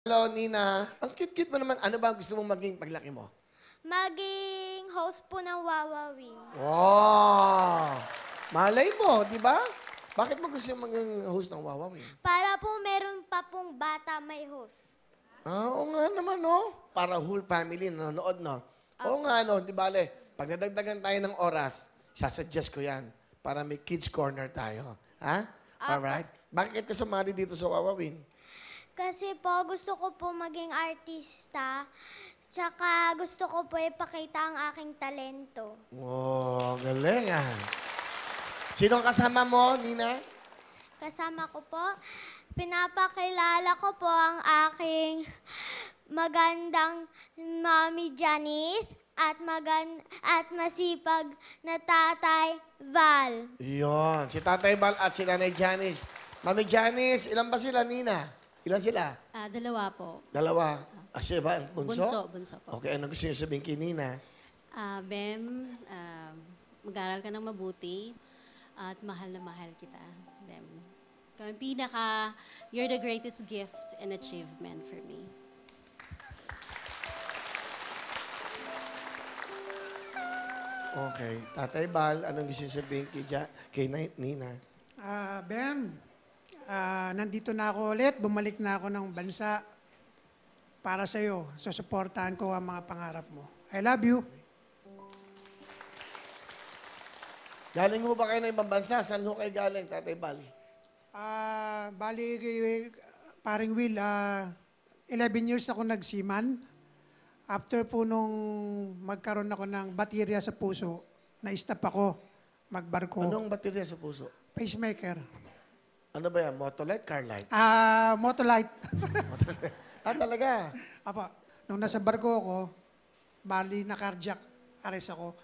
Hello, Nina. Ang cute-cute mo naman. Ano ba ang gusto mong maging paglaki mo? Maging host po ng Wawawin. Oh! Malay mo, di ba? Bakit mo gusto maging host ng Wawawin? Para po meron pa pong bata may host. Oo nga naman, no? Para whole family nanonood, no? Oo nga, no? Di bale, pag nadagdagan tayo ng oras, sasuggest ko yan para may kids corner tayo. Ha? Alright? Bakit ka sumali dito sa Wawawin? Kasi po gusto ko po maging artista. Tsaka gusto ko po ipakita ang aking talento. Oh, galing ah. Sino ang kasama mo, Nina? Kasama ko po, pinapakilala ko po ang aking magandang Mami Janice at masipag na Tatay Val. Iyon. Si Tatay Bal at si Nanay Janice. Mami Janice, ilan ba sila, Nina? Ilan sila? Dalawa po. Dalawa. Siya ba? Bunso? Bunso po. Okay, ano gusto niyo sabihin kay Nina? Bem, mag-aral ka ng mabuti at mahal na mahal kita. Bem, you're the greatest gift and achievement for me. Okay. Tatay Bal, anong gusto niyo sabihin kay Nina? Ben, nandito na ako ulit. Bumalik na ako ng bansa para sa iyo. Susuportahan ko ang mga pangarap mo. I love you. Galing ho ba kayo ng ibang bansa? Saan ho kayo galing, Tatay Bal? Bali, paring Will, 11 years ako nagsiman. After po nung magkaroon ako ng baterya sa puso, na-stop ako magbarko. Anong baterya sa puso? Pacemaker. Ano ba yan? Motolite, Carlite? Motolite. Talaga? Apa, nung nasa barko ako, bali na cardiac arrest ako.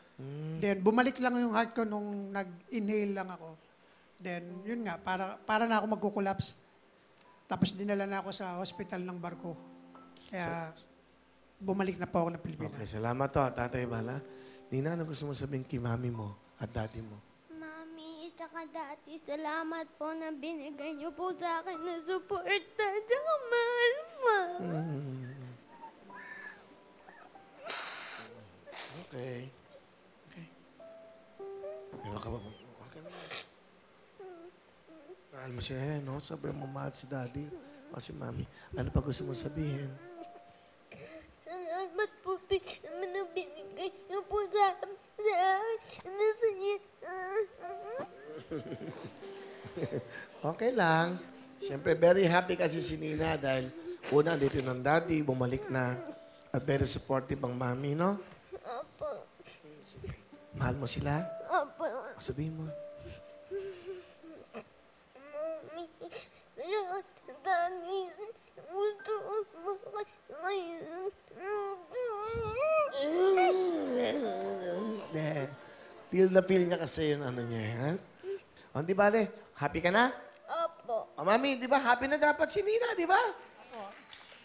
Then, bumalik lang yung heart ko nung nag-inhale lang ako. Then, yun nga, para na ako magkukulaps. Tapos dinala na ako sa hospital ng barko. Kaya, bumalik na po ako ng Pilipinas. Okay, salamat to, Tatay Bal. Nina, ano gusto mo sabihin kay mami mo at daddy mo? Mami, tsaka dati, salamat po na binigay niyo po sa akin ng suporta. Tsaka mahal mo. Okay. Meron ka ba? Okay na. Mahal mo siya, no? Sobrang mamahal si daddy o si mami. Ano pa gusto mo sabihin? Salamat po na binigay niyo po sa akin. Okay lang. Siyempre, very happy kasi si Nina dahil una, dito ng daddy, bumalik na. At very supportive ang mami, no? Opo. Mahal mo sila? Opo. Sabihin mo. Mami, Dani, gusto ko ngayon. Feel na feel niya kasi yung ano niya, ha? O, di ba, happy ka na? Opo. O, mami, di ba, happy na dapat si Nina, di ba?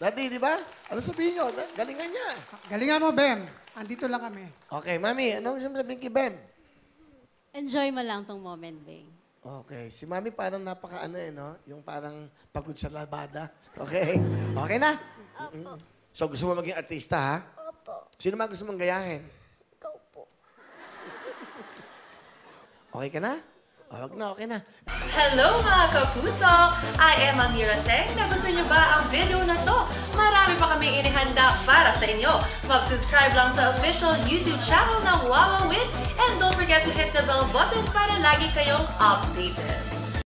Daddy, di ba? Ano sabihin niyo? Galingan niya. Galingan mo, Ben. Andito lang kami. Okay, mami, ano gusto mo sabihin kay Bem? Enjoy mo lang tong moment, Beng. Okay, si mami parang napaka-ano no? Yung parang pagod sa labada. Okay? Okay na? Opo. So, gusto mo maging artista, ha? Opo. Sino man gusto mong gayahin? Ikaw po. Okay ka na? Wag na, okay na. Hello mga kapuso! I am Amira Teng. Nagustuhan niyo ba ang video na to? Marami pa kami inihanda para sa inyo. Mag-subscribe lang sa official YouTube channel ng Wawawin and don't forget to hit the bell button para lagi kayong updated.